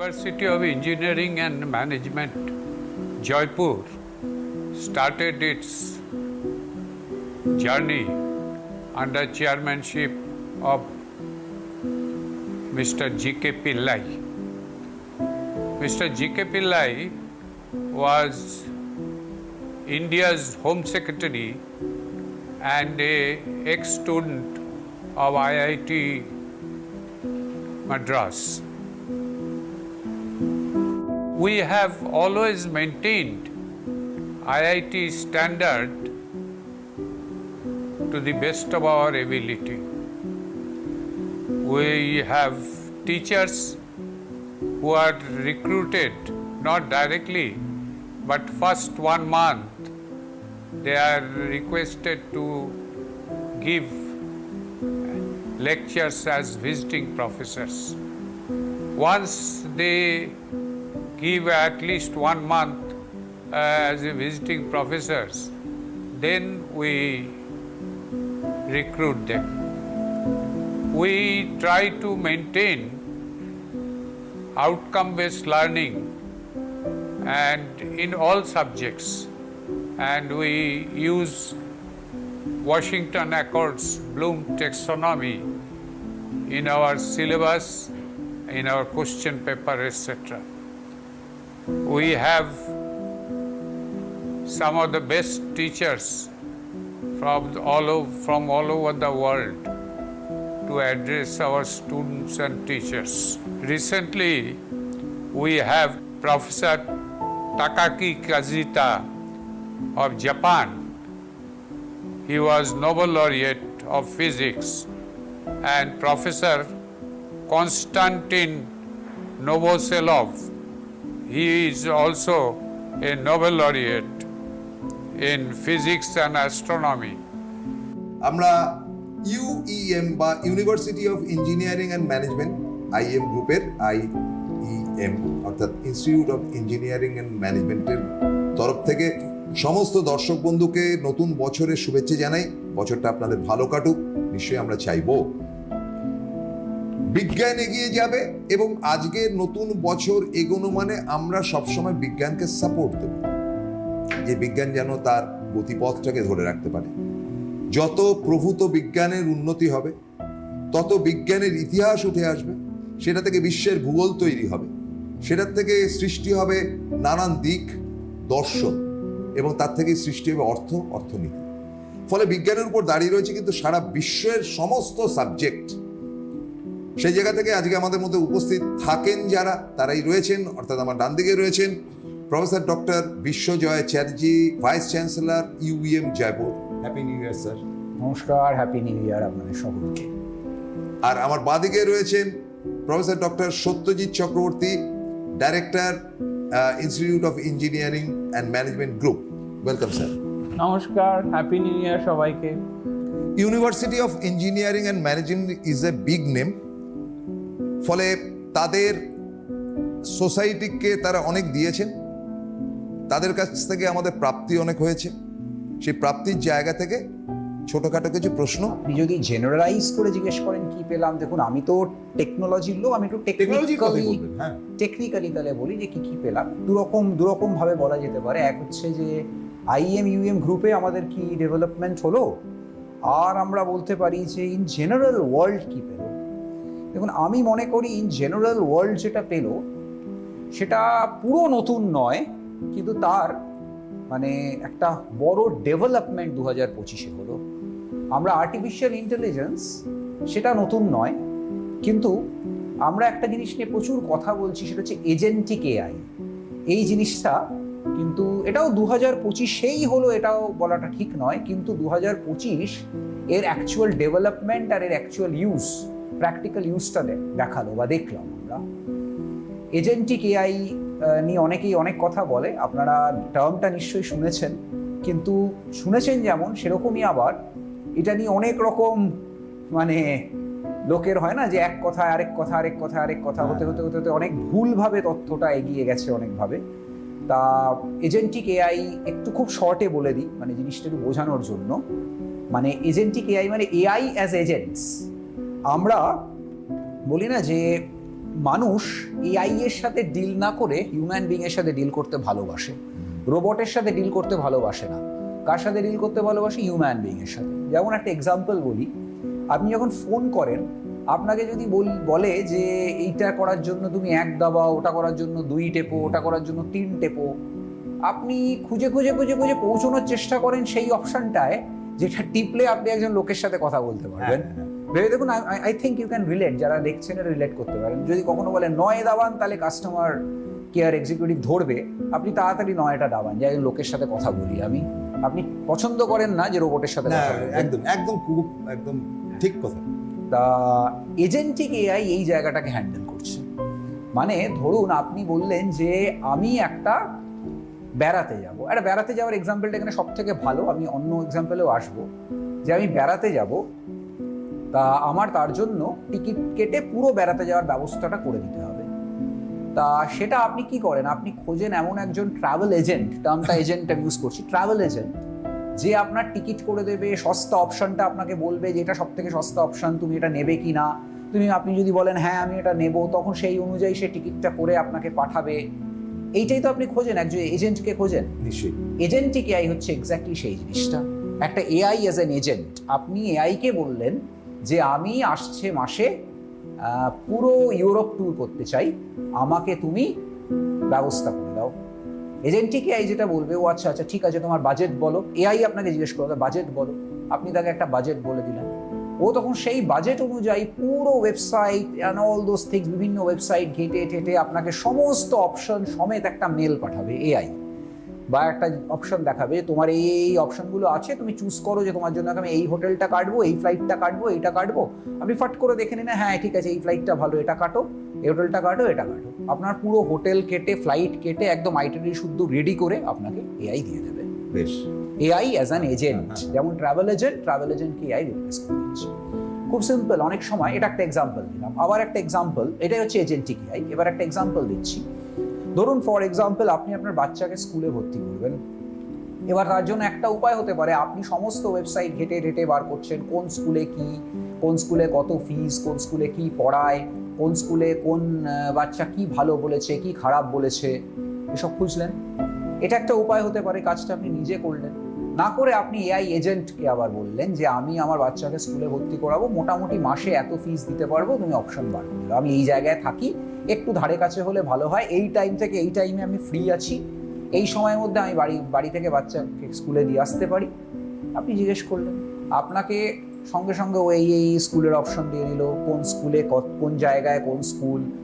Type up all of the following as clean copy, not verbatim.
University of Engineering and Management, Jaipur, started its journey under chairmanship of Mr. G.K. Pillai. Mr. G.K. Pillai was India's Home Secretary and an ex-student of IIT Madras. We have always maintained IIT standard to the best of our ability. We have teachers who are recruited not directly, but first 1 month they are requested to give lectures as visiting professors. Once they give at least 1 month as a visiting professors, then we recruit them. We try to maintain outcome-based learning and in all subjects, and we use Washington Accords Bloom taxonomy in our syllabus, in our question paper, etc. We have some of the best teachers from all over the world to address our students and teachers. Recently, we have Professor Takaki Kazuta of Japan. He was Nobel laureate of physics, and Professor Konstantin Novoselov. He is also a Nobel laureate in physics and astronomy. আমরা UEM বা university of engineering and management IEM গ্রুপের IEM অর্থাৎ institute of engineering and ম্যানেজমেন্টের তরফ থেকে সমস্ত দর্শক বন্ধুকে নতুন বছরের শুভেচ্ছা জানাই। বছরটা আপনাদের ভালো কাটুক, নিশ্চয়ই আমরা চাইবো। বিজ্ঞান এগিয়ে যাবে এবং আজকের নতুন বছর এগোনো মানে আমরা সবসময় বিজ্ঞানকে সাপোর্ট দেব, যে বিজ্ঞান যেন তার গতিপথটাকে ধরে রাখতে পারে। যত প্রভূত বিজ্ঞানের উন্নতি হবে, তত বিজ্ঞানের ইতিহাস উঠে আসবে, সেটা থেকে বিশ্বের ভূগোল তৈরি হবে, সেটার থেকে সৃষ্টি হবে নানান দিক দর্শন, এবং তার থেকে সৃষ্টি হবে অর্থনীতি। ফলে বিজ্ঞানের উপর দাঁড়িয়ে রয়েছে কিন্তু সারা বিশ্বের সমস্ত সাবজেক্ট। সেই জায়গা থেকে আজকে আমাদের মধ্যে উপস্থিত থাকেন যারা, তারাই রয়েছেন, অর্থাৎ আমার ডান দিকে রয়েছেন professor doctor Biswajoy Chatterjee, vice chancellor UEM Jaipur. Happy new year sir. নমস্কার, হ্যাপি নিউ ইয়ার আপনাদের সকলকে। আর আমার বাঁদিকে রয়েছেন professor doctor Satyajit Chakraborty, director institute of engineering and management group. Welcome sir. নমস্কার, হ্যাপি নিউ ইয়ার সবাইকে। University of engineering and management is a big name. ফলে তাদের সোসাইটিকে তারা অনেক দিয়েছেন, তাদের কাছ থেকে আমাদের প্রাপ্তি অনেক হয়েছে। সেই প্রাপ্তির জায়গা থেকে ছোটখাটো কিছু প্রশ্ন। আপনি যদি জেনারেলাইজ করে জিজ্ঞেস করেন কি পেলাম, দেখুন আমি তো টেকনোলজির লোক, আমি একটু টেকনিক্যালি তাহলে বলি যে কি পেলাম। দুরকম ভাবে বলা যেতে পারে। এক হচ্ছে যে আইএম ইউএম গ্রুপে আমাদের কি ডেভেলপমেন্ট হলো, আর আমরা বলতে পারি যে ইন জেনারেল ওয়ার্ল্ড কি পেল। দেখুন, আমি মনে করি ইন জেনারেল ওয়ার্ল্ড যেটা পেল সেটা পুরো নতুন নয়, কিন্তু তার মানে একটা বড় ডেভেলপমেন্ট 2025-এ হলো। আমরা আর্টিফিশিয়াল ইন্টেলিজেন্স, সেটা নতুন নয়, কিন্তু আমরা একটা জিনিস নিয়ে প্রচুর কথা বলছি, সেটা হচ্ছে এজেন্টিক এআই। এই জিনিসটা কিন্তু এটাও 2025-এই হলো, এটাও বলাটা ঠিক নয়, কিন্তু 2025 এর অ্যাকচুয়াল ডেভেলপমেন্ট আর এর অ্যাকচুয়াল ইউজ, প্র্যাকটিক্যাল ইউজটা দেখালো বা দেখলাম আমরা। এজেন্টিক এআই নিয়ে অনেকেই অনেক কথা বলে, আপনারা টার্মটা নিশ্চয়ই শুনেছেন, কিন্তু শুনেছেন যেমন সেরকমই আবার এটা নিয়ে অনেক রকম মানে লোকের হয় না যে এক কথা আরেক কথা হতে অনেক ভুলভাবে তথ্যটা এগিয়ে গেছে অনেকভাবে। তা এজেন্টিক এআই একটু খুব শর্টে বলে দিই, মানে জিনিসটা একটু বোঝানোর জন্য। মানে এজেন্টিক এআই মানে এআই অ্যাজ এজেন্টস। আমরা বলি না যে মানুষ এআই এর সাথে ডিল না করে হিউম্যান বিং এর সাথে ডিল করতে ভালোবাসে, রোবটের সাথে ডিল করতে ভালোবাসে না। কার সাথে ডিল করতে ভালোবাসে? হিউম্যান বিং এর সাথে। যেমন একটা এক্সাম্পল বলি, আপনি যখন ফোন করেন, আপনাকে যদি বলে যে এইটা করার জন্য তুমি 1 দাবাও, ওটা করার জন্য 2 টেপো, ওটা করার জন্য 3 টেপো, আপনি খুঁজে খুঁজে খুঁজে খুঁজে পৌঁছানোর চেষ্টা করেন সেই অপশনটায় যেটা টিপলে আপনি একজন লোকের সাথে কথা বলতে পারবেন। ভেবে দেখুন, I think you can relate, যারা দেখছেন রিলেট করতে পারেন। যদি কখনো বলে 9 দাবান, তাহলে কাস্টমার কেয়ার এক্সিকিউটিভ ধরবে, আপনি তাড়াতাড়ি 9টা দাবান, যে একজন লোকের সাথে কথা বলি আমি। আপনি পছন্দ করেন না যে রোবটের সাথে কথা বলবেন। একদম একদম খুব একদম ঠিক কথা। তা এজেন্টিক এআই এই জায়গাটাকে হ্যান্ডেল করছে। মানে ধরুন আপনি বললেন যে আমি একটা বেড়াতে যাব, একটা বেড়াতে যাওয়ার এক্সাম্পলটা এখানে সব থেকে ভালো, আমি অন্য এক্সাম্পলেও আসবো। যে আমি বেড়াতে যাব, তা আমার তার জন্য টিকিট কেটে পুরো বেড়াতে যাওয়ার ব্যবস্থাটা করে দিতে হবে। তা সেটা আপনি কি করেন? আপনি খোঁজেন এমন একজন ট্রাভেল এজেন্ট, টার্মটা এজেন্ট আমি ইউজ করছি, ট্রাভেল এজেন্ট, যে আপনার টিকিট করে দেবে, সস্তা অপশনটা আপনাকে বলবে যে এটা সব থেকে সস্তা অপশন, তুমি এটা নেবে কি না। আপনি যদি বলেন হ্যাঁ আমি এটা নেব, তখন সেই অনুযায়ী সে টিকিটটা করে আপনাকে পাঠাবে। এইটাই তো আপনি খোঁজেন, একজন এজেন্টকে খোঁজেন। নিশ্চয়ই এজেন্টিক এআই হচ্ছে এক্স্যাক্টলি সেই জিনিসটা, একটা এআই অ্যাজ অ্যান এজেন্ট। আপনি এআইকে বললেন যে আমি আসছে মাসে পুরো ইউরোপ ট্যুর করতে চাই, আমাকে তুমি ব্যবস্থা করে দাও। এজেন্টিক এআই যেটা বলবে, ও আচ্ছা আচ্ছা ঠিক আছে, তোমার বাজেট বলো। এআই আপনাকে জিজ্ঞেস করবে বাজেট বলো, আপনি তাকে একটা বাজেট বলে দিলেন। ও তখন সেই বাজেট অনুযায়ী পুরো website and all those things, বিভিন্ন ওয়েবসাইট ঘেটে ঠেটে আপনাকে সমস্ত অপশন সমেত একটা মেল পাঠাবে এআই, বা একটা অপশন দেখাবে তোমার এই অপশনগুলো আছে, তুমি চুজ করো যে তোমার জন্য আমি এই হোটেলটা কাটবো, এই ফ্লাইটটা কাটবো, এইটা কাটবো। আপনি ফাট করে দেখে নিন, হ্যাঁ ঠিক আছে এই ফ্লাইটটা ভালো, এটা কাটো, এই হোটেলটা কাটো, এটা কাটো। আপনার পুরো হোটেল কেটে, ফ্লাইট কেটে, একদম আইটিনারি শুদ্ধ রেডি করে আপনাকে এআই দিয়ে দেবে। বেশ, এআই অ্যাজ অ্যান এজেন্ট, যেমন ট্রাভেল এজেন্টকে এআই রিপ্লেস করে দিচ্ছে। খুব সিম্পল। অনেক সময়, এটা একটা এক্সাম্পল দিলাম, আবার একটা এক্সাম্পল, এটাই হচ্ছে এজেন্টিক এআই। এবার একটা এক্সাম্পল দিচ্ছি। ধরুন ফর এক্সাম্পল, আপনি আপনার বাচ্চাকে স্কুলে ভর্তি করবেন। এবার তার জন্য একটা উপায় হতে পারে, আপনি সমস্ত ওয়েবসাইট ঘেটে ঘেটে বার করছেন কোন স্কুলে কি, কোন স্কুলে কত ফিস, কোন স্কুলে কি পড়ায়, কোন স্কুলে কোন বাচ্চা কি ভালো বলেছে, কি খারাপ বলেছে, এসব খুঁজলেন। এটা একটা উপায় হতে পারে, কাজটা আপনি নিজে করলেন। না করে আপনি এআই এজেন্টকে আবার বললেন যে আমি আমার বাচ্চাকে স্কুলে ভর্তি করাবো, মোটামুটি মাসে এত ফিস দিতে পারবো, তুমি অপশন বার করে দাও। আমি এই জায়গায় থাকি, একটু ধারে কাছে হলে ভালো হয়, এই টাইম থেকে এই টাইমে আমি ফ্রি আছি, এই সময়ের মধ্যে আমি বাড়ি থেকে বাচ্চাকে স্কুলে দিয়ে আসতে পারি। আপনি জিজ্ঞেস করলেন, আপনাকে সঙ্গে সঙ্গে ও এই স্কুলের অপশন দিয়ে দিল, কোন স্কুলে কোন জায়গায়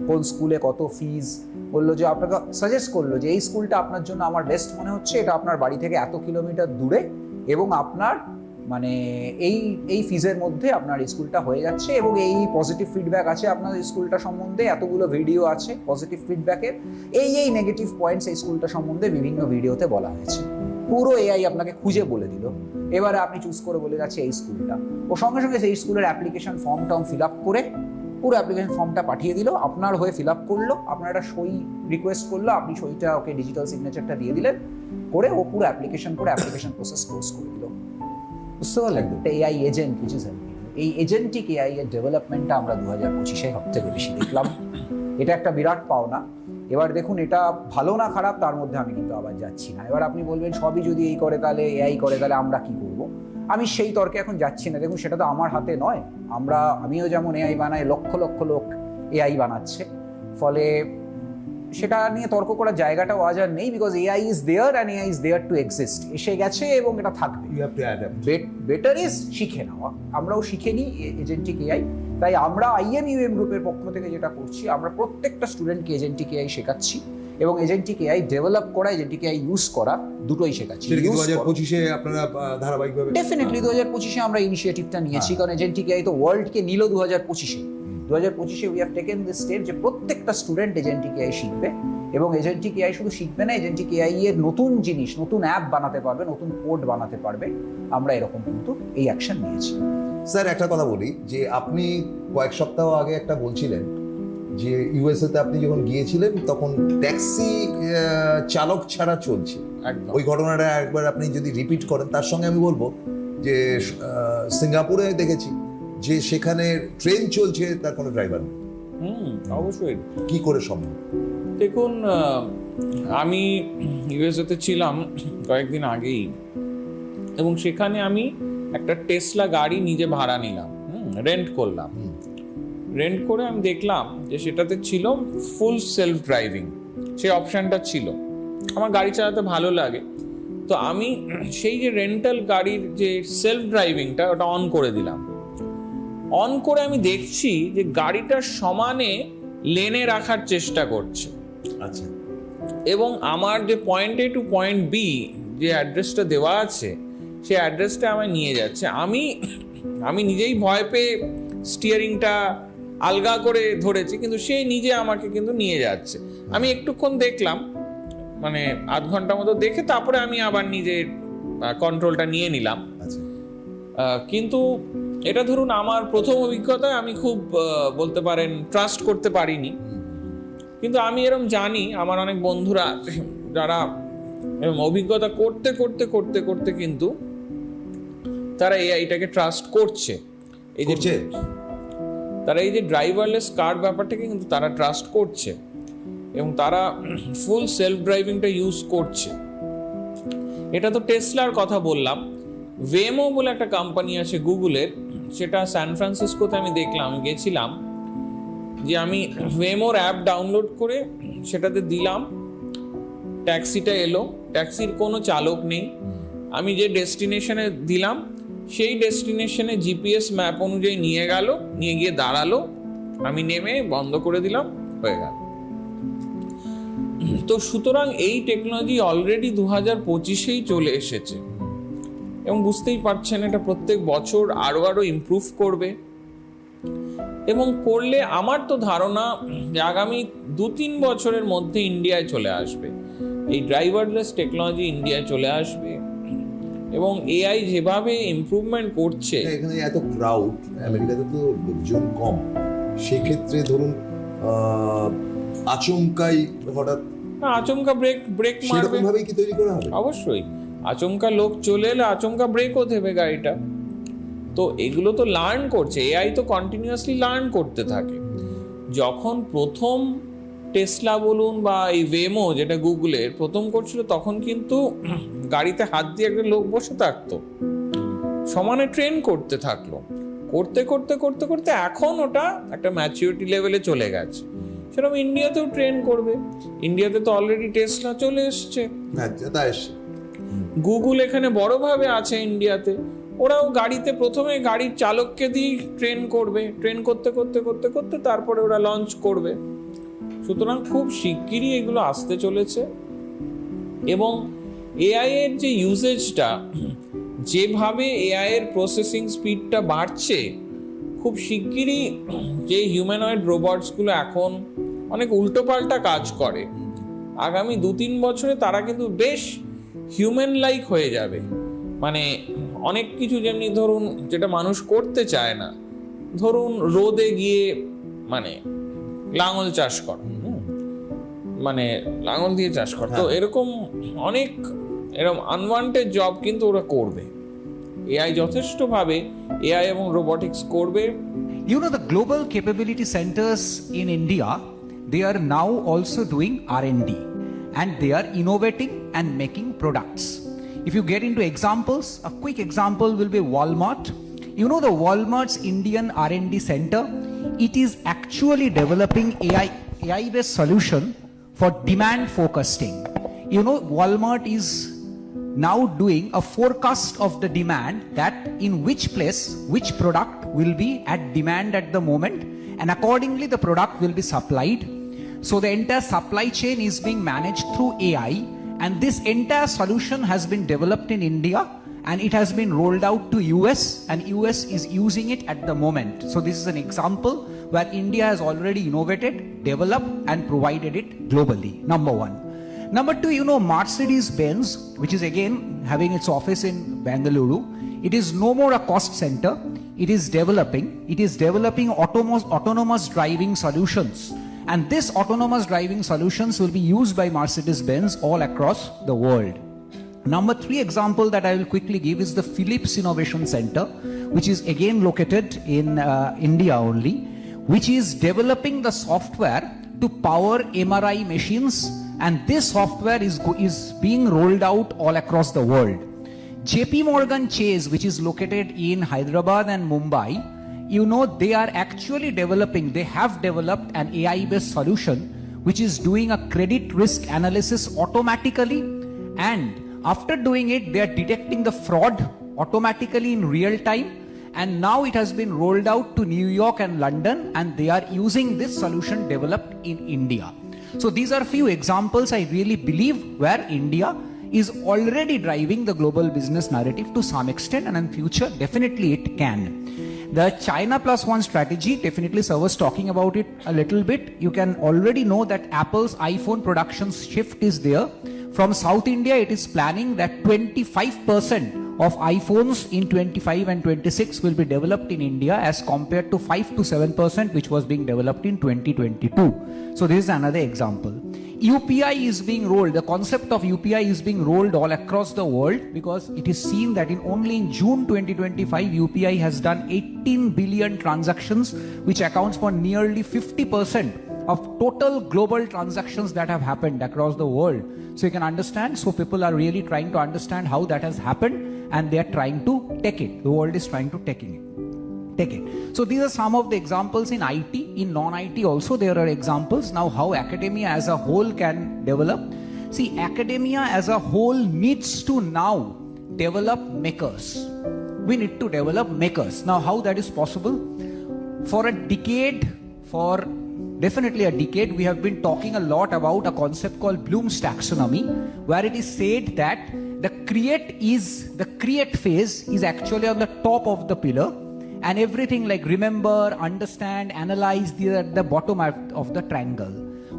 কোন স্কুলে কত ফিস, বললো যে আপনাকে সাজেস্ট করলো যে এই স্কুলটা আপনার জন্য আমার বেস্ট মনে হচ্ছে, এটা আপনার বাড়ি থেকে এত কিলোমিটার দূরে, এবং আপনার মানে এই ফিজের মধ্যে আপনার স্কুলটা হয়ে যাচ্ছে, এবং এই পজিটিভ ফিডব্যাক আছে আপনার স্কুলটা সম্বন্ধে, এতগুলো ভিডিও আছে পজিটিভ ফিডব্যাকের, এই নেগেটিভ পয়েন্টস এই স্কুলটা সম্বন্ধে বিভিন্ন ভিডিওতে বলা হয়েছে। পুরো এআই আপনাকে খুঁজে বলে দিল। এবারে আপনি চুজ করে বলে যাচ্ছে এই স্কুলটা, ও সঙ্গে সঙ্গে সেই স্কুলের অ্যাপ্লিকেশন ফর্ম ফিল আপ করে পুরো অ্যাপ্লিকেশন ফর্মটা পাঠিয়ে দিল, আপনার হয়ে ফিল আপ করলো, আপনার একটা সই রিকোয়েস্ট করলো, আপনি সইটা ওকে ডিজিটাল সিগনেচারটা দিয়ে দিলেন, করে ও পুরো অ্যাপ্লিকেশন প্রসেস ক্লোজ করে দিল। বুঝতে পারলেন? AI agent which is helping. এই এজেন্টিক এআই এর ডেভেলপমেন্টটা আমরা 2025-এ সব থেকে বেশি দেখলাম। এটা একটা বিরাট পাওনা। এবার দেখুন, এটা ভালো না খারাপ তার মধ্যে আমি কিন্তু আবার যাচ্ছি না। এবার আপনি বলবেন সবই যদি এই করে তাহলে এআই করে তাহলে আমরা কি করব? আমি সেই তর্কে এখন যাচ্ছি না। দেখুন, সেটা তো আমার হাতে নয়। আমিও যেমন এআই বানাই, লক্ষ লক্ষ লোক এআই বানাচ্ছে, ফলে সেটা নিয়ে তর্ক করার জায়গাটাও আজ আর নেই, because AI is there and AI is there to exist. এসে গেছে এবং এটা থাকবে। বেটার ইজ শিখে নেওয়া। আমরাও শিখে নিই এজেন্টিক এআই। তাই আমরা IMUM গ্রুপের পক্ষ থেকে যেটা করছি, আমরা প্রত্যেকটা স্টুডেন্টকে এজেন্টিক এআই শেখাচ্ছি, এবং এজেন্টিক এআই ডেভেলপ করা, এজেন্টিক এআই ইউজ করা, দুটোই শেখাচ্ছি। 2025-এ আপনারা ধারাবাহিকভাবে? ডেফিনেটলি 2025-এ আমরা ইনিশিয়েটিভটা নিয়েছি, কারণ এজেন্টিক এআই তো ওয়ার্ল্ডকে নিল 2025-এ। 2025-এ we have taken this step যে প্রত্যেকটা স্টুডেন্ট এজেন্টিক এআই শিখবে, এবং এজেন্টিক এআই শুধু শিখবে না, এজেন্টিক এআই এর নতুন জিনিস, নতুন অ্যাপ বানাতে পারবে, নতুন কোড বানাতে পারবে। আমরা এরকম কিন্তু এই অ্যাকশন নিয়েছি। স্যার, একটা কথা বলি, যে আপনি কয়েক সপ্তাহ আগে একটা বলছিলেন যে ইউএসএতে আপনি যখন গিয়েছিলেন তখন ট্যাক্সি চালক ছাড়া চলছে। ওই ঘটনাটা একবার আপনি যদি রিপিট করেন। তার সঙ্গে আমি বলবো যে সিঙ্গাপুরে দেখেছি যে সেখানে ট্রেন চলছে, তার কোনো ড্রাইভার নেই। অবশ্যই। কি করে সম্ভব? দেখুন, আমি ইউএসএতে ছিলাম কয়েকদিন আগেই, এবং সেখানে আমি একটা টেসলা গাড়ি নিজে ভাড়া নিলাম, রেন্ট করলাম। রেন্ট করে আমি দেখলাম যে সেটাতে ছিল ফুল সেলফ ড্রাইভিং, সেই অপশানটা ছিল। আমার গাড়ি চালাতে ভালো লাগে, তো আমি সেই যে রেন্টাল গাড়ির যে সেলফ ড্রাইভিংটা ওটা অন করে দিলাম। অন করে আমি দেখছি যে গাড়িটা সমানে লেনে রাখার চেষ্টা করছে, আচ্ছা, এবং আমার যে পয়েন্ট এ টু পয়েন্ট বি যে অ্যাড্রেসটা দেওয়া আছে সেই অ্যাড্রেসটা আমায় নিয়ে যাচ্ছে। আমি নিজেই ভয় পেয়ে স্টিয়ারিংটা আলগা করে ধরেছি, কিন্তু সে নিজে আমাকে কিন্তু নিয়ে যাচ্ছে। আমি একটুক্ষণ দেখলাম, মানে আধ ঘন্টা মতো দেখে তারপরে আমি আবার নিজের কন্ট্রোলটা নিয়ে নিলাম। আচ্ছা, কিন্তু এটা ধরুন আমার প্রথম অভিজ্ঞতা, আমি খুব বলতে পারেন ট্রাস্ট করতে পারিনি। কিন্তু আমি এরকম জানি আমার অনেক বন্ধুরা যারা অভিজ্ঞতা করতে করতে করতে করতে কিন্তু তারা এআইটাকে ট্রাস্ট করছে। এই যে তারা এই যে ড্রাইভারলেস কার ব্যাপারটাকে কিন্তু তারা ট্রাস্ট করছে, এবং তারা ফুল সেলফ ড্রাইভিংটা ইউজ করছে। এটা তো টেসলার কথা বললাম। ওয়েমো বলে একটা কোম্পানি আছে গুগলের, সেটা সান ফ্রান্সিসকোতে আমি দেখলাম, আমি গেছিলাম, যে আমি ওয়েমোর অ্যাপ ডাউনলোড করে সেটাতে দিলাম, ট্যাক্সিটা এলো, ট্যাক্সির কোনো চালক নেই। আমি যে ডেস্টিনেশনে দিলাম সেই ডেস্টিনেশনে জিপিএস ম্যাপ অনুযায়ী নিয়ে গেল, নিয়ে গিয়ে দাঁড়ালো, আমি নেমে বন্ধ করে দিলাম, হয়ে গেল। তো সুতরাং এই টেকনোলজি অলরেডি 2025-এই চলে এসেছে, এবং বুঝতেই পারছেন এটা প্রত্যেক বছর আরো আরো ইমপ্রুভ করবে, এবং করলে আমার তো ধারণা যে আগামী 2-3 বছরের মধ্যে ইন্ডিয়ায় চলে আসবে এই ড্রাইভারলেস টেকনোলজি, ইন্ডিয়ায় চলে আসবে। এবং এআই যেভাবে ইমপ্রুভমেন্ট করছে, এখানে এত ক্রাউড, আমেরিকাতে তো লোকজন কম, সেক্ষেত্রে ধরুন আচমকাই হঠাৎ আচমকা ব্রেক মারবে, সেরকম ভাবেই কি তৈরি করা হবে? অবশ্যই আচমকা লোক চলে এলে আচমকা ব্রেকও দেবে গাড়িটা। তো এগুলো তো লার্ন করছে, এআই তো কন্টিনিউয়াসলি লার্ন করতে থাকে। যখন প্রথম টেসলা বলুন বা এই ওয়েমো যেটা গুগলের প্রথম করছিল, তখন কিন্তু গাড়িতে হাত দিয়ে একটা লোক বসে থাকতো, সমানে ট্রেন করতে থাকলো, করতে করতে করতে করতে এখন ওটা একটা ম্যাচুরিটি লেভেলে চলে গেছে। সেরকম ইন্ডিয়াতেও ট্রেন করবে। ইন্ডিয়াতে তো অলরেডি টেসলা চলে এসছে, গুগল এখানে বড়ভাবে আছে ইন্ডিয়াতে। ওরাও গাড়িতে প্রথমে গাড়ির চালককে দিয়ে ট্রেন করবে, ট্রেন করতে করতে করতে করতে তারপরে ওরা লঞ্চ করবে। সুতরাং খুব শিগগিরই এগুলো আসতে চলেছে, এবং এআই এর যে ইউজেজটা, যেভাবে এআই এর প্রসেসিং স্পিডটা বাড়ছে, খুব শিগগিরই যে হিউম্যানয়েড রোবটসগুলো এখন অনেক উল্টোপাল্টা কাজ করে, আগামী 2-3 বছরে তারা কিন্তু বেশ হিউম্যান লাইক হয়ে যাবে। মানে অনেক কিছু, যেমনি ধরুন যেটা মানুষ করতে চায় না, ধরুন রোদে গিয়ে মানে লাঙল চাষ করা, মানে লাঙল দিয়ে চাষ করা, তো এরকম অনেক এরকম আনওয়ান্টেড জব কিন্তু ওরা করবে। এআই যথেষ্টভাবে এআই এবং রোবোটিক্স করবে। You know, the global capability centers in India, they are now also doing R&D, and they are innovating and making products. If you get into examples, a quick example will be Walmart. You know, the Walmart's Indian R&D center, it is actually developing AI-based solution for demand forecasting. You know, Walmart is now doing a forecast of the demand, that in which place which product will be at demand at the moment, and accordingly the product will be supplied. So the entire supply chain is being managed through AI, and this entire solution has been developed in India, and it has been rolled out to US, and US is using it at the moment. So this is an example where India has already innovated, developed and provided it globally. Number one. Number two, you know, Mercedes-Benz, which is again having its office in Bengaluru, it is no more a cost center. It is developing autonomous driving solutions. And this autonomous driving solutions will be used by Mercedes-Benz all across the world. Number three example that I will quickly give is the Philips Innovation Center, which is again located in India only, which is developing the software to power MRI machines, and this software is being rolled out all across the world. JP Morgan Chase, which is located in Hyderabad and Mumbai, you know, they are actually they have developed an AI-based solution which is doing a credit risk analysis automatically, and after doing it, they are detecting the fraud automatically in real time. And now it has been rolled out to New York and London, and they are using this solution developed in India. So these are few examples I really believe where India is already driving the global business narrative to some extent, and in future definitely it can. The China Plus One strategy, definitely sir was talking about it a little bit. You can already know that Apple's iPhone production shift is there. From South India, it is planning that 25% of iPhones in 25 and 26 will be developed in India as compared to 5 to 7% which was being developed in 2022. So this is another example. UPI is being rolled, the concept of UPI is being rolled all across the world, because it is seen that only in June 2025, UPI has done 18 billion transactions, which accounts for nearly 50% of total global transactions that have happened across the world. So you can understand, so people are really trying to understand how that has happened, and they are trying to take it. The world is trying to take it. So these are some of the examples in IT. In non-IT also there are examples. Now how academia as a whole can develop. See, academia as a whole needs to now develop makers. We need to develop makers. Now how that is possible? For a decade, definitely a decade, we have been talking a lot about a concept called Bloom's taxonomy, where it is said that the create phase is actually on the top of the pillar, and everything like remember, understand, analyze, these are the bottom of the triangle.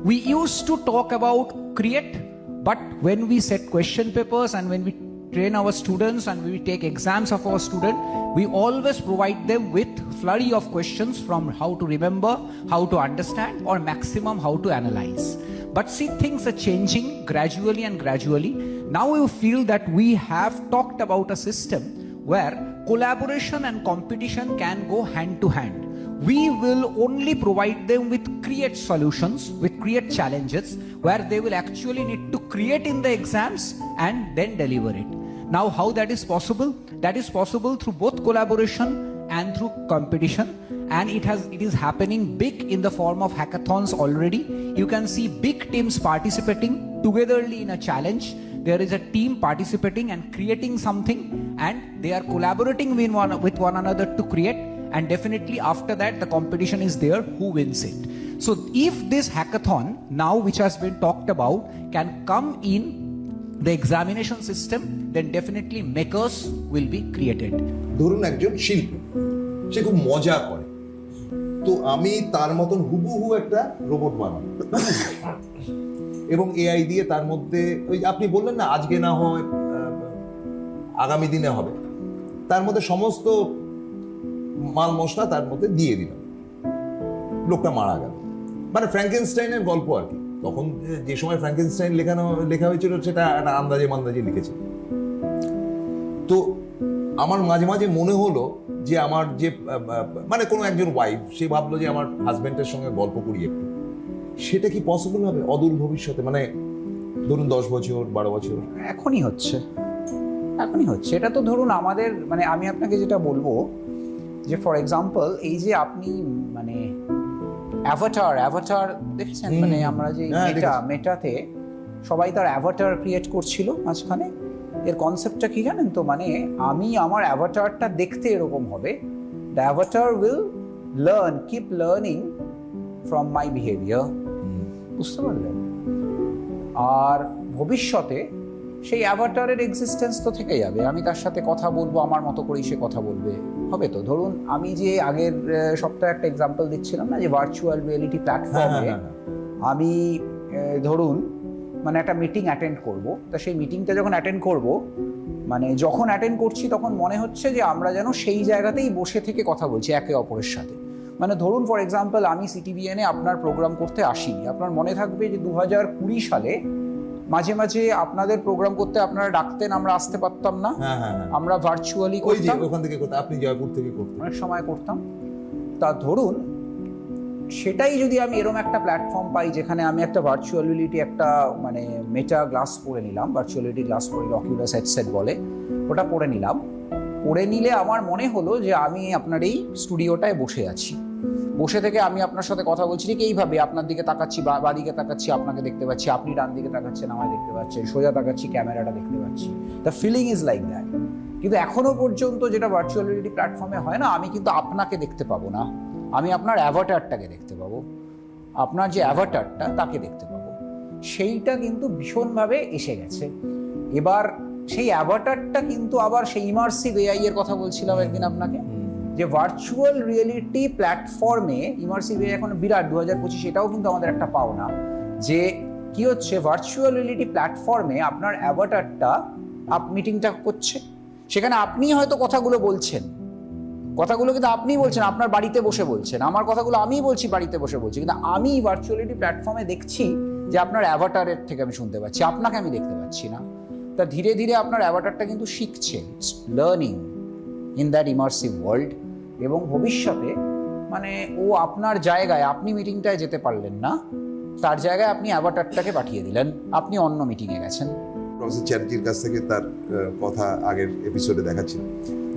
We used to talk about create, but when we set question papers and when we train our students and we take exams of our student, we always provide them with flurry of questions from how to remember, how to understand, or maximum how to analyze. But see, things are changing gradually and gradually. Now you feel that we have talked about a system where collaboration and competition can go hand to hand. We will only provide them with create solutions, with create challenges, where they will actually need to create in the exams and then deliver it. Now how that is possible? That is possible through both collaboration and through competition, and it is happening big in the form of hackathons already. You can see big teams participating togetherly in a challenge. There is a team participating and creating something, and they are collaborating with one another to create, and definitely after that the competition is there, who wins it. So if this hackathon now which has been talked about can come in the examination system, then definitely makers will be created. ধরুন একজন শিল্পী, সে খুব মজা করে, তো আমি তার মতন হুবহু একটা রোবট বানাবো এবং এআই দিয়ে তার মধ্যে ওই আপনি বললেন না আজকে না হয় আগামী দিনে হবে, তার মধ্যে সমস্ত মাল মশলা তার মধ্যে দিয়ে দিলাম, লোকটা মারা গেল। মানে ফ্র্যাঙ্কেনস্টাইনের গল্প আর কি। তখন যে সময় ফ্র্যাঙ্কেনস্টাইন লেখা হয়েছিল সেটা একটা আন্দাজে লিখেছে। তো আমার মাঝে মাঝে মনে হলো যে আমার যে মানে কোনো একজন ওয়াইফ, সে ভাবলো যে আমার হাজবেন্ডের সঙ্গে গল্প করি একটু, সেটা কি পসিবল হবে অদূর ভবিষ্যতে? মানে ধরুন 10 বছর 12 বছর? এখনই হচ্ছে। এটা তো ধরুন আমাদের, মানে আমি আপনাকে যেটা বলবো যে ফর এক্সাম্পল এই যে আপনি মানে অ্যাভাটার দেখেছেন, মানে আমরা যে মেটাতে সবাই তার অ্যাভাটার ক্রিয়েট করছিল মাঝখানে। এর কনসেপ্টটা কি জানেন তো? মানে আমি আমার অ্যাভাটারটা দেখতে এরকম হবে, the Avatar will keep learning from my behaviour, বুঝতে পারলেন? আর ভবিষ্যতে সেই অ্যাভাটারের এক্সিস্টেন্স তো থেকে যাবে, আমি তার সাথে কথা বলবো, আমার মতো করেই সে কথা বলবে, হবে তো। ধরুন আমি যে আগের সপ্তাহে একটা এক্সাম্পল দিচ্ছিলাম না, যে ভার্চুয়াল রিয়েলিটি প্ল্যাটফর্মে আমি ধরুন মানে একটা মিটিং অ্যাটেন্ড করব, তা সেই মিটিংটা যখন অ্যাটেন্ড করব, মানে যখন অ্যাটেন্ড করছি তখন মনে হচ্ছে যে আমরা যেন সেই জায়গাতেই বসে থেকে কথা বলছি একে অপরের সাথে। মানে ধরুন ফর এক্সাম্পল আমি সিটিবিএনে আপনার প্রোগ্রাম করতে আসিনি, আপনার মনে থাকবে যে 2020 সালে মাঝে মাঝে আপনাদের প্রোগ্রাম করতে আপনারা ডাকতেন, আমরা আসতে পারতাম না, আমরা ভার্চুয়ালি করতাম, ওখান থেকে করতাম, আপনি জয়পুর থেকে করতেন, অনেক সময় করতাম। তা ধরুন সেটাই যদি আমি এরকম একটা প্ল্যাটফর্ম পাই যেখানে আমি একটা ভার্চুয়ালিটি একটা মানে মেটা গ্লাস পরে নিলাম, ভার্চুয়ালিটি গ্লাস পরে অকিউলাস হেডসেট বলে, ওটা পরে নিলাম, পরে নিলে আমার মনে হলো যে আমি আপনার এই স্টুডিওটায় বসে আছি, বসে থেকে আমি আপনার সাথে কথা বলছি ঠিক এইভাবে, আপনার দিকে তাকাচ্ছি, বা দিকে তাকাচ্ছি, আপনাকে দেখতে পাচ্ছি, আপনি ডান দিকে তাকাচ্ছেন, আমায় দেখতে পাচ্ছেন, সোজা তাকাচ্ছি, ক্যামেরাটা দেখতে পাচ্ছি, the feeling is like that. কিন্তু এখনো পর্যন্ত যেটা ভার্চুয়াল রিয়েলিটি প্ল্যাটফর্মে হয় না, আমি কিন্তু আপনাকে দেখতে পাবো না, আমি আপনার অ্যাভাটারটাকে দেখতে পাবো, আপনার যে অ্যাভাটারটা তাকে দেখতে পাবো। সেইটা কিন্তু ভীষণভাবে এসে গেছে। এবার সেই অ্যাভাটারটা কিন্তু আবার সেই ইমার্সিভ এআই এর কথা বলছিলাম একদিন আপনাকে, যে ভার্চুয়াল রিয়েলিটি প্ল্যাটফর্মে ইমার্সিভ এআই এখন বিরাট 2025, এটাও কিন্তু আমাদের একটা পাওনা, যে কি হচ্ছে ভার্চুয়াল রিয়েলিটি প্ল্যাটফর্মে আপনার অ্যাভাটারটা মিটিংটা করছে, সেখানে আপনি হয়তো কথাগুলো বলছেন, কথাগুলো কিন্তু আপনিই বলছেন, আপনার বাড়িতে বসে বলছেন, আমার কথাগুলো আমিই বলছি বাড়িতে বসে বলছি, কিন্তু আমি ভার্চুয়ালিটি প্ল্যাটফর্মে দেখছি যে আপনার অ্যাভাটারের থেকে আমি শুনতে পাচ্ছি, আপনাকে আমি দেখতে পাচ্ছি না। তা ধীরে ধীরে আপনার অ্যাভাটারটা কিন্তু শিখছে, learning in that immersive world. এবং ভবিষ্যতে মানে ও আপনার জায়গায়, আপনি মিটিংটায় যেতে পারলেন না, তার জায়গায় আপনি অ্যাভাটারটাকে পাঠিয়ে দিলেন, আপনি অন্য মিটিংয়ে গেছেন। প্রফেসর চ্যাটার্জির কাছ থেকে তার কথা আগের এপিসোডে দেখাচ্ছিল,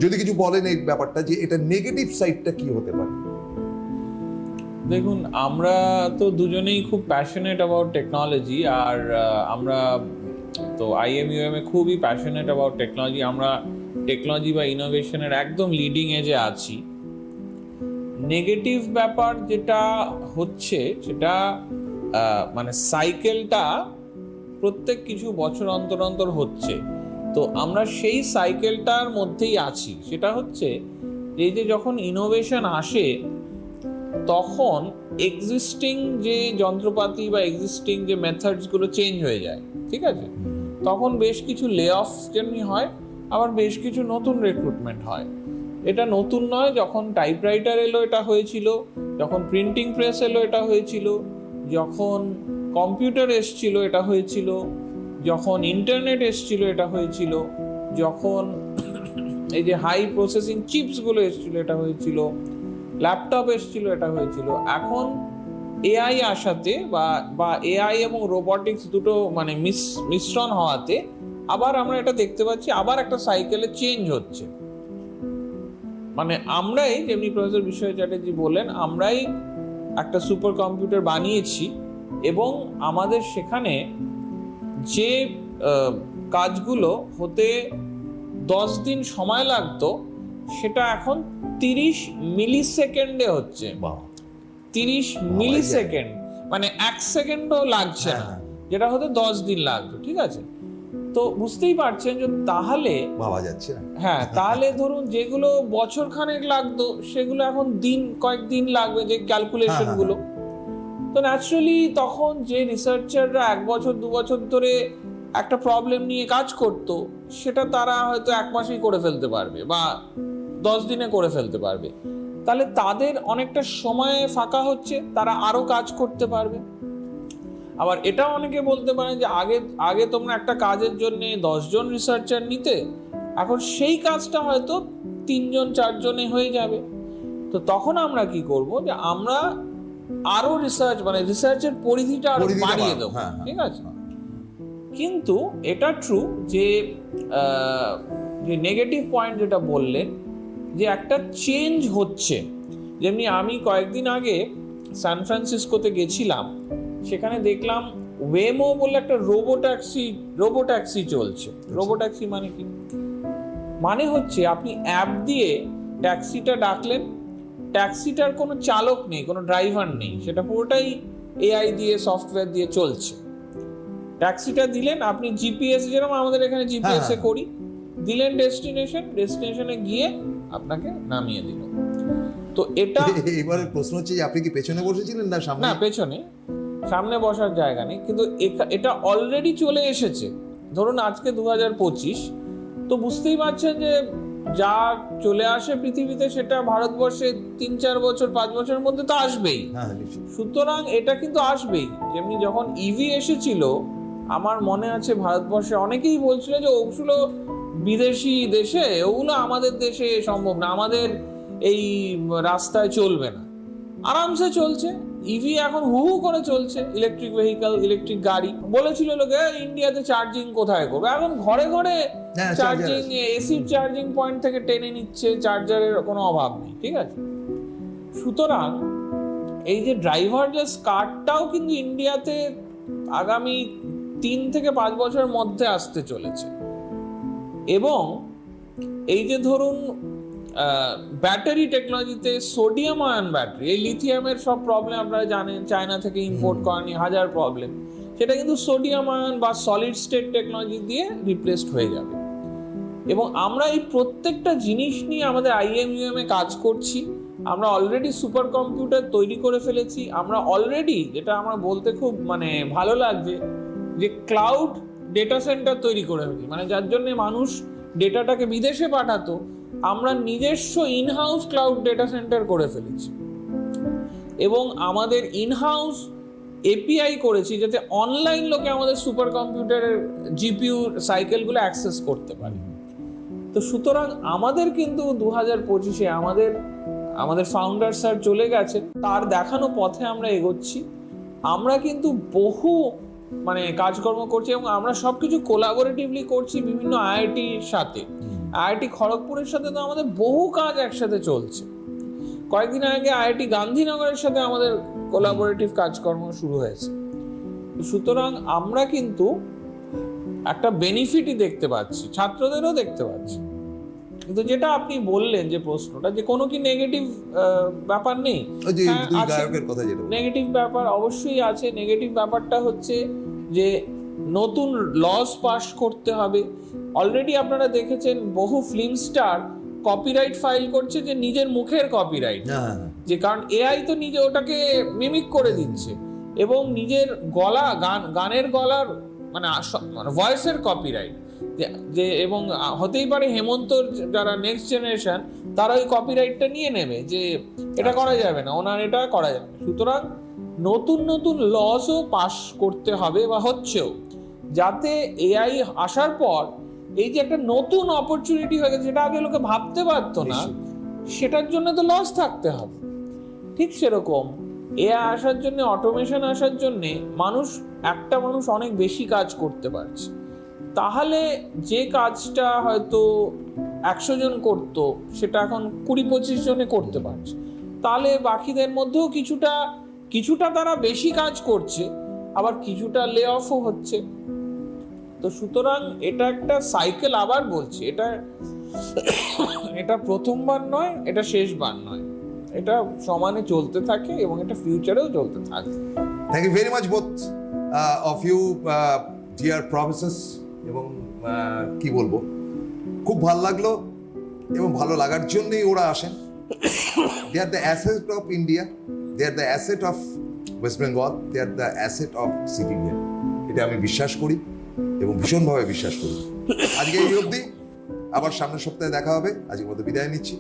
যদি কিছু বলেন এই ব্যাপারটা, যে এটা নেগেটিভ সাইডটা কি হতে পারে? দেখুন, আমরা তো দুজনেই খুব প্যাশনেট অ্যাবাউট টেকনোলজি, আর আমরা তো IMUM এ খুবই প্যাশনেট অ্যাবাউট টেকনোলজি। আমরা টেকনোলজি বা ইনোভেশনের একদম লিডিং এজে আছি। নেগেটিভ ব্যাপার যেটা হচ্ছে সেটা মানে সাইকেলটা প্রত্যেক কিছু বছর অন্তর অন্তর হচ্ছে, তো আমরা সেই সাইকেলটার মধ্যেই আছি। সেটা হচ্ছে এই যে যখন ইনোভেশন আসে তখন এক্সিস্টিং যে যন্ত্রপাতি বা এক্সিস্টিং যে মেথডসগুলো চেঞ্জ হয়ে যায়, ঠিক আছে? তখন বেশ কিছু লে অফ যেমনি হয়, আবার বেশ কিছু নতুন রিক্রুটমেন্ট হয়। এটা নতুন নয়, যখন টাইপরাইটার এলো এটা হয়েছিল, যখন প্রিন্টিং প্রেস এলো এটা হয়েছিল, যখন কম্পিউটার এসছিল এটা হয়েছিল, যখন ইন্টারনেট এসছিল এটা হয়েছিল, যখন এই যে হাই প্রসেসিং চিপসগুলো এসছিল এটা হয়েছিল, ল্যাপটপ এসছিল এটা হয়েছিল। এখন এআই আসাতে বা এআই এবং রোবটিক্স দুটো মানে মিশ্রণ হওয়াতে আবার আমরা এটা দেখতে পাচ্ছি, আবার একটা সাইকেলে চেঞ্জ হচ্ছে। মানে আমরাই, যেমনি প্রফেসর বিশ্বজিৎ চ্যাটার্জি বললেন, আমরাই একটা সুপার কম্পিউটার বানিয়েছি এবং আমাদের সেখানে যে কাজগুলো হতে 10 দিন সময় লাগতো সেটা এখন 30 মিলিসেকেন্ডে হচ্ছে। 30 মিলিসেকেন্ড, মানে 1 সেকেন্ডও লাগছে না, যেটা হতে 10 দিন লাগতো, ঠিক আছে? তো বুঝতেই পারছেন যে তাহলে ভাবা যাচ্ছে না। হ্যাঁ, তাহলে ধরুন যেগুলো বছর খানেক লাগতো সেগুলো এখন কয়েকদিন লাগবে, যে ক্যালকুলেশন গুলো। তো ন্যাচারালি তখন যে রিসার্চাররা 1 বছর 2 বছর ধরে একটা প্রবলেম নিয়ে কাজ করতো সেটা তারা হয়তো 1 মাসেই করে ফেলতে পারবে বা 10 দিনে করে ফেলতে পারবে। তাহলে তাদের অনেকটা সময় ফাঁকা হচ্ছে, তারা আরো কাজ করতে পারবে। আবার এটাও অনেকে বলতে পারেন যে আগে তোমরা একটা কাজের জন্য 10 জন রিসার্চার নিতে, এখন সেই কাজটা হয়তো 3 জন 4 জনে হয়ে যাবে। তো তখন আমরা কি করব, যে আমরা আরো রিসার্চের পরিধিটা আরো বাড়িয়ে দেবো, ঠিক আছে? কিন্তু এটা ট্রু যে নেগেটিভ পয়েন্ট যেটা বললেন, যে একটা চেঞ্জ হচ্ছে। যেমনি আমি কয়েকদিন আগে সান ফ্রান্সিসকোতে গেছিলাম, সেখানে দেখলাম ওয়েমো বলে একটা রোবোট্যাক্সি চলছে। রোবোট্যাক্সি মানে কি? মানে হচ্ছে আপনি অ্যাপ দিয়ে ট্যাক্সিটা ডাকলেন, ট্যাক্সিটার কোনো চালক নেই, কোনো ড্রাইভার নেই, সেটা পুরোটাই এআই দিয়ে, সফটওয়্যার দিয়ে চলছে। ট্যাক্সিটা দিলেন, আপনি জিপিএস, যেরকম আমাদের এখানে জিপিএস এ করি, দিলেন ডেস্টিনেশনে গিয়ে আপনাকে নামিয়ে দিল। তো এটা এবারে প্রশ্ন হচ্ছে যে আপনি কি পেছনে বসেছিলেন না সামনে? না, পেছনে, সামনে বসার জায়গা নেই, কিন্তু এটা অলরেডি চলে এসেছে। ধরুন আজকে 2025, তো বুঝতেই পারছেন যে যা চলে আসে পৃথিবীতে সেটা ভারতবর্ষে 3-4 বছর 5 বছরের মধ্যে তো আসবেই। সুতরাং এটা কিন্তু আসবেই। যেমনি যখন ইভি এসেছিল, আমার মনে আছে ভারতবর্ষে অনেকেই বলছিল যে ওগুলো বিদেশি দেশে, ওগুলো আমাদের দেশে সম্ভব না, আমাদের এই রাস্তায় চলবে না। আরামসে চলছে। ইভি এখন হু হু করে চলছে, ইলেকট্রিক ভেহিকল, ইলেকট্রিক গাড়ি। বলেছিল লোকে ইন্ডিয়াতে চার্জিং কোথায় করবে, এখন ঘরে ঘরে হ্যাঁ, charging, charger AC charging point থেকে টেনে নিচ্ছে, চার্জারের কোনো অভাব নেই, ঠিক আছে। সুতরাং এই যে ড্রাইভারলেস কারটাও কিন্তু ইন্ডিয়াতে আগামী 3 থেকে 5 বছরের মধ্যে আসতে চলেছে। এবং এই যে ধরুন ব্যাটারি টেকনোলজিতে সোডিয়াম আয়ন ব্যাটারি, এই লিথিয়ামের সব প্রবলেম আপনারা জানেন, চায়না থেকে ইম্পোর্ট করা নিয়ে হাজার প্রবলেম, সেটা কিন্তু সোডিয়াম আয়ন বা সলিড স্টেট টেকনোলজি দিয়ে রিপ্লেসড হয়ে যাবে। এবং আমরা এই প্রত্যেকটা জিনিস নিয়ে আমাদের IMUM এ কাজ করছি। আমরা অলরেডি সুপার কম্পিউটার তৈরি করে ফেলেছি। আমরা অলরেডি, যেটা আমার বলতে খুব ভালো লাগছে, যে ক্লাউড ডেটা সেন্টার তৈরি করে ফেলি, যার জন্য মানুষ ডেটাটাকে বিদেশে পাঠাতো, আমরা নিজস্ব ইনহাউস ক্লাউড ডেটা সেন্টার করে ফেলেছি। এবং আমাদের ইনহাউস API করেছি যাতে অনলাইন লোকে আমাদের সুপার কম্পিউটারের GPU সাইকেলগুলো অ্যাক্সেস করতে পারে। তো সুতরাং আমাদের কিন্তু 2025-এ আমাদের ফাউন্ডার স্যার চলে গেছেন, তার দেখানো পথে আমরা এগোচ্ছি। আমরা কিন্তু বহু কাজকর্ম করছি এবং আমরা সবকিছু কোলাবোরেটিভলি করছি বিভিন্ন IIT-র সাথে। IIT খড়গপুরের সাথে তো আমাদের বহু কাজ একসাথে চলছে। কয়েকদিন আগে IIT গান্ধীনগরের সাথে আমাদের কোলাবোরেটিভ কাজকর্ম শুরু হয়েছে। সুতরাং আমরা কিন্তু একটা বেনিফিটই দেখতে পাচ্ছি, ছাত্রদেরও দেখতে পাচ্ছি। কিন্তু যেটা আপনি বললেন যে প্রশ্নটা, যে কোনো কি নেগেটিভ ব্যাপার নেই, ওই যে দুই গায়কের কথা যেটা নেগেটিভ ব্যাপার অবশ্যই আছে। নেগেটিভ ব্যাপারটা হচ্ছে যে নতুন লস পাস করতে হবে। অলরেডি আপনারা দেখেছেন বহু ফিল্ম স্টার কপিরাইট ফাইল করছে, যে নিজের মুখের কপিরাইট, যে কারণ AI তো নিজে ওটাকে মিমিক করে দিচ্ছে, এবং নিজের গলা, গানের গলার ভয়েসের কপিরাইট, যে এবং হতেই পারে হেমন্তর যারা নেক্সট জেনারেশন, তারা ওই কপিরাইটটা নিয়ে নেবে যে এটা করা যাবে না, ওনার এটা করা যাবে না। সুতরাং নতুন নতুন লসও পাস করতে হবে বা হচ্ছেও, যাতে AI আসার পর এই যে একটা নতুন অপরচুনিটি হয়ে গেছে, যেটা আগে লোকে ভাবতে পারতো না, সেটার জন্য তো লস থাকতে হবে। ঠিক সেরকম AI আসার জন্য, অটোমেশন আসার জন্য মানুষ অনেক বেশি কাজ করতে পারছে। তাহলে যে কাজটা হয়তো 100 জন করতো, সেটা এখন 20-25 জনে করতে পারছে। তাহলে বাকিদের মধ্যেও কিছুটা তারা বেশি কাজ করছে, আবার কিছুটা লে অফও হচ্ছে। তো সুতরাং এটা একটা সাইকেল, আবার বলছি, এটা প্রথমবার নয়, এটা শেষবার নয়, এটা সমানে চলতে থাকে এবং এটা ফিউচারেও চলতে থাকে। Thank you very much both of you dear professors. এবং কি বলবো, খুব ভালো লাগলো, এবং ভালো লাগার জন্যই ওরা আসেন। They are the asset of India, they are the asset of West Bengal, they are the asset of Sikkim. এটা আমি বিশ্বাস করি এবং ভীষণভাবে বিশ্বাস করি। আজকে এই অবধি, আবার সামনের সপ্তাহে দেখা হবে। আজকের মতো বিদায় নিচ্ছি।